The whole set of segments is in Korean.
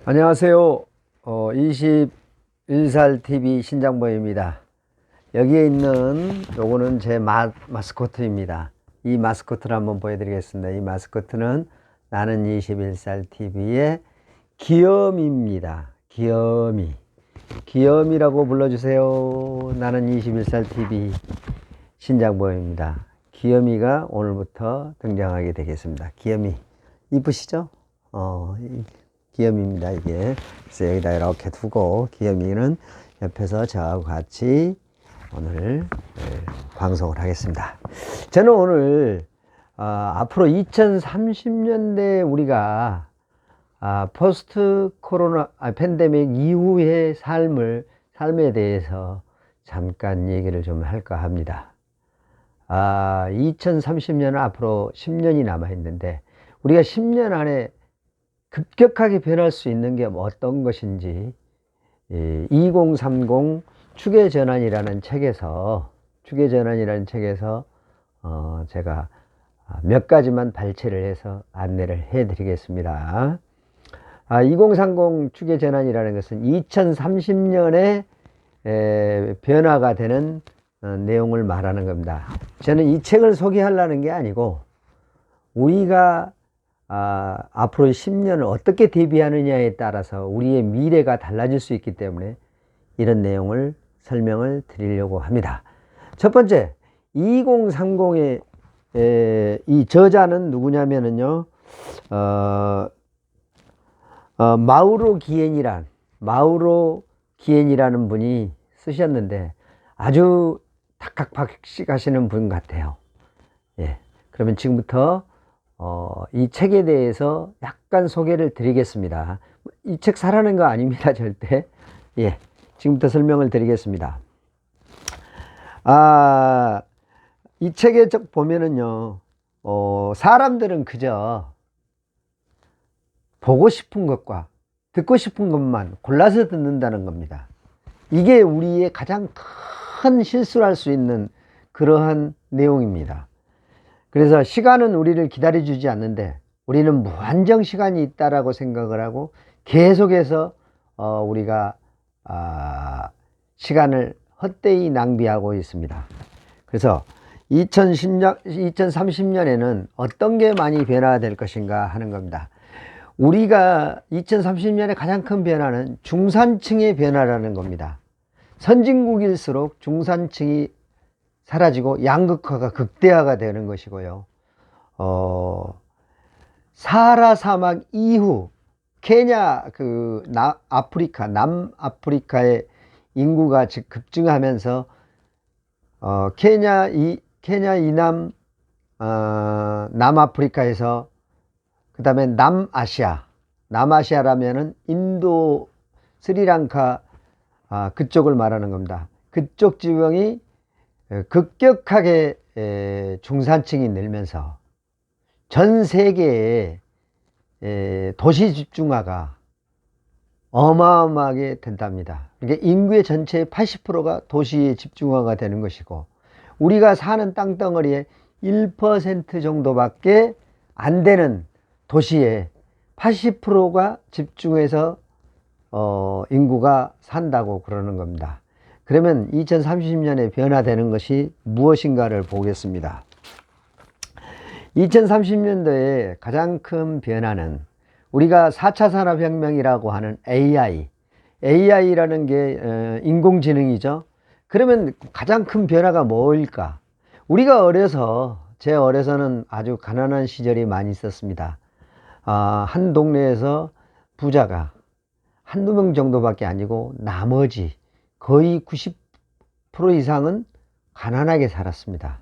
안녕하세요. 21살 TV 신장보입니다. 여기에 있는 요거는 제 마스코트입니다. 이 마스코트를 한번 보여드리겠습니다. 이 마스코트는 나는 21살 TV의 귀염입니다. 귀염이. 귀염이라고 불러주세요. 나는 21살 TV 신장보입니다. 귀염이가 오늘부터 등장하게 되겠습니다. 귀염이. 이쁘시죠? 귀염입니다, 이게. 그래서 여기다 이렇게 두고, 귀염이는 옆에서 저하고 같이 오늘 방송을 하겠습니다. 저는 오늘, 앞으로 2030년대 우리가, 포스트 코로나, 팬데믹 이후의 삶에 대해서 잠깐 얘기를 좀 할까 합니다. 2030년은 앞으로 10년이 남아 있는데, 우리가 10년 안에 급격하게 변할 수 있는 게 어떤 것인지 2030 추계전환이라는 책에서 제가 몇 가지만 발췌를 해서 안내를 해 드리겠습니다. 2030 추계전환이라는 것은 2030년에 변화가 되는 내용을 말하는 겁니다. 저는 이 책을 소개하려는 게 아니고 우리가 앞으로 10년을 어떻게 대비하느냐에 따라서 우리의 미래가 달라질 수 있기 때문에 이런 내용을 설명을 드리려고 합니다. 첫 번째, 2030의 이 저자는 누구냐면요, 마우로 기엔이라는 분이 쓰셨는데 아주 닥닥박식하시는 분 같아요. 예. 그러면 지금부터 이 책에 대해서 약간 소개를 드리겠습니다. 이 책 사라는 거 아닙니다, 절대. 예, 지금부터 설명을 드리겠습니다. 이 책에 보면은요, 사람들은 그저 보고 싶은 것과 듣고 싶은 것만 골라서 듣는다는 겁니다. 이게 우리의 가장 큰 실수를 할 수 있는 그러한 내용입니다. 그래서 시간은 우리를 기다려주지 않는데 우리는 무한정 시간이 있다라고 생각을 하고 계속해서 우리가 시간을 헛되이 낭비하고 있습니다. 그래서 2030년에는 어떤 게 많이 변화될 것인가 하는 겁니다. 우리가 2030년에 가장 큰 변화는 중산층의 변화라는 겁니다. 선진국일수록 중산층이 사라지고 양극화가 극대화가 되는 것이고요. 사하라 사막 이후 케냐 남아프리카의 인구가 즉 급증하면서 케냐 이남 남아프리카에서 그 다음에 남아시아라면은 인도, 스리랑카 그쪽을 말하는 겁니다. 그쪽 지방이 급격하게 중산층이 늘면서 전 세계의 도시 집중화가 어마어마하게 된답니다. 그러니까 인구의 전체의 80%가 도시에 집중화가 되는 것이고 우리가 사는 땅덩어리의 1% 정도밖에 안 되는 도시에 80%가 집중해서 인구가 산다고 그러는 겁니다. 그러면 2030년에 변화되는 것이 무엇인가를 보겠습니다. 2030년도에 가장 큰 변화는 우리가 4차 산업혁명이라고 하는 AI라는 게 인공지능이죠. 그러면 가장 큰 변화가 뭘까? 우리가 제 어려서는 아주 가난한 시절이 많이 있었습니다. 한 동네에서 부자가 한두 명 정도밖에 아니고 나머지 거의 90% 이상은 가난하게 살았습니다.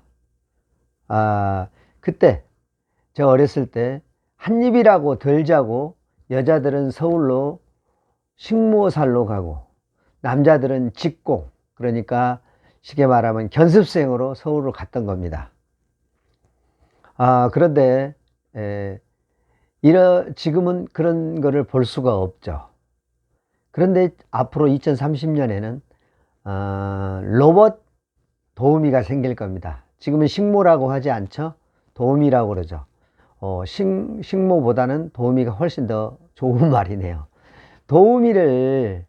그때 저 어렸을 때 한 입이라고 덜 자고 여자들은 서울로 식모살로 가고 남자들은 직공, 그러니까 쉽게 말하면 견습생으로 서울로 갔던 겁니다. 그런데 지금은 그런 거를 볼 수가 없죠. 그런데 앞으로 2030년에는 로봇 도우미가 생길 겁니다. 지금은 식모라고 하지 않죠? 도우미라고 그러죠. 식모보다는 도우미가 훨씬 더 좋은 말이네요. 도우미를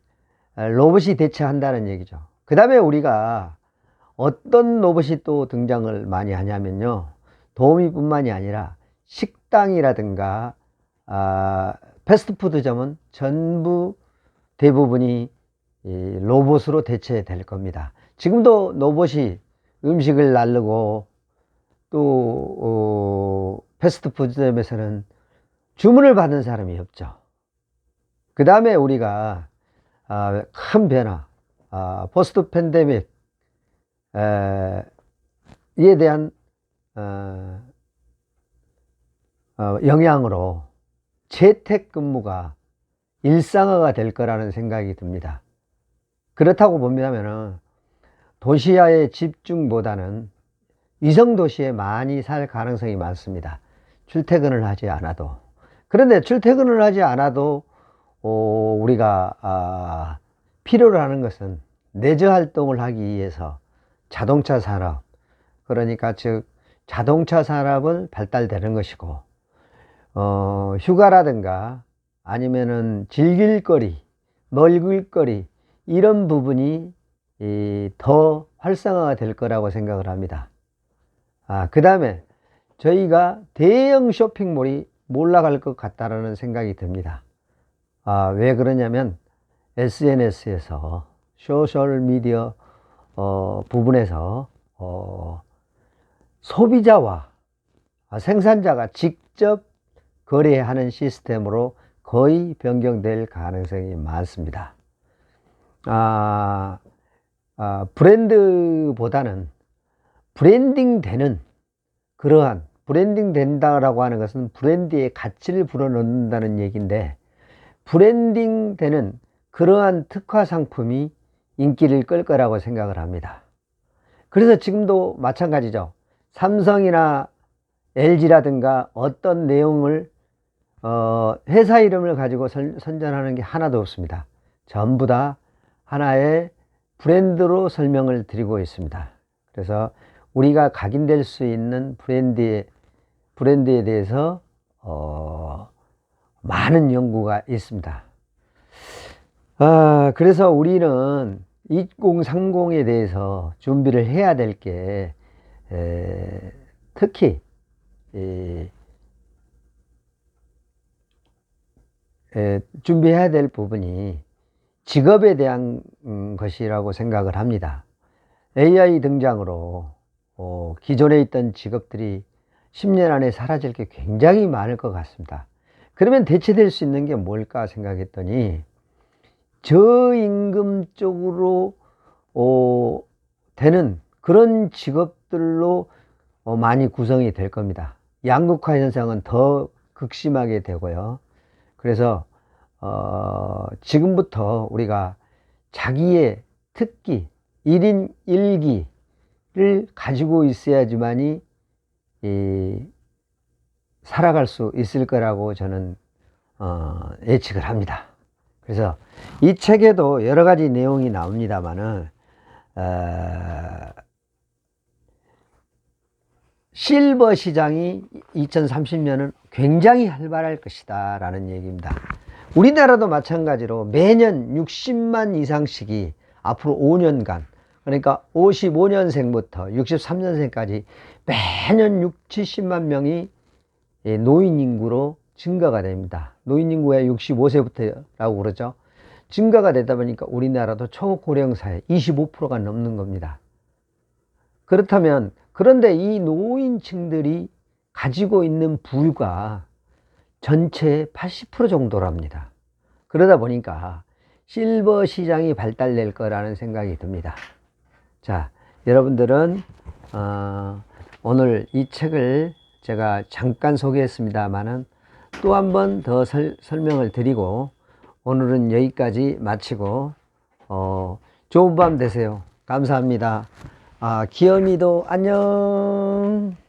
로봇이 대체한다는 얘기죠. 그 다음에 우리가 어떤 로봇이 또 등장을 많이 하냐면요, 도우미뿐만이 아니라 식당이라든가 패스트푸드점은 전부 대부분이 이 로봇으로 대체될 겁니다. 지금도 로봇이 음식을 나르고 또 패스트푸드점에서는 주문을 받는 사람이 없죠. 그 다음에 우리가 큰 변화, 포스트 팬데믹 이에 대한 영향으로 재택근무가 일상화가 될 거라는 생각이 듭니다. 그렇다고 보면 도시화의 집중보다는 위성도시에 많이 살 가능성이 많습니다. 출퇴근을 하지 않아도. 그런데 출퇴근을 하지 않아도 우리가 필요로 하는 것은 내재 활동을 하기 위해서 자동차 산업, 그러니까 즉 자동차 산업은 발달되는 것이고, 휴가라든가 아니면은 즐길 거리, 먹을 거리, 이런 부분이 더 활성화가 될 거라고 생각을 합니다. 그 다음에 저희가 대형 쇼핑몰이 몰락할 것 같다라는 생각이 듭니다. 왜 그러냐면 SNS에서 소셜미디어 부분에서 소비자와 생산자가 직접 거래하는 시스템으로 거의 변경될 가능성이 많습니다. 브랜드보다는 브랜딩 되는, 그러한 브랜딩 된다라고 하는 것은 브랜드의 가치를 불어넣는다는 얘기인데, 브랜딩 되는 그러한 특화 상품이 인기를 끌 거라고 생각을 합니다. 그래서 지금도 마찬가지죠. 삼성이나 LG라든가 어떤 내용을 회사 이름을 가지고 선전하는 게 하나도 없습니다. 전부 다 하나의 브랜드로 설명을 드리고 있습니다. 그래서 우리가 각인될 수 있는 브랜드에 대해서 많은 연구가 있습니다. 그래서 우리는 2030에 대해서 준비를 해야 될 게, 특히 준비해야 될 부분이 직업에 대한 것이라고 생각을 합니다. AI 등장으로 기존에 있던 직업들이 10년 안에 사라질 게 굉장히 많을 것 같습니다. 그러면 대체될 수 있는 게 뭘까 생각했더니 저임금 쪽으로 되는 그런 직업들로 많이 구성이 될 겁니다. 양극화 현상은 더 극심하게 되고요. 그래서 지금부터 우리가 자기의 특기, 1인 1기를 가지고 있어야지만이 살아갈 수 있을 거라고 저는 예측을 합니다. 그래서 이 책에도 여러 가지 내용이 나옵니다만은 실버 시장이 2030년은 굉장히 활발할 것이다 라는 얘기입니다. 우리나라도 마찬가지로 매년 60만 이상씩이 앞으로 5년간, 그러니까 55년생부터 63년생까지 매년 6, 70만 명이 노인 인구로 증가가 됩니다. 노인 인구가 65세부터라고 그러죠. 증가가 되다 보니까 우리나라도 초고령 사회 25%가 넘는 겁니다. 그렇다면, 그런데 이 노인층들이 가지고 있는 부가 전체의 80% 정도랍니다. 그러다 보니까 실버 시장이 발달될 거라는 생각이 듭니다. 자, 여러분들은 오늘 이 책을 제가 잠깐 소개했습니다만은 또 한 번 더 설명을 드리고 오늘은 여기까지 마치고 좋은 밤 되세요. 감사합니다. 기어미도 안녕.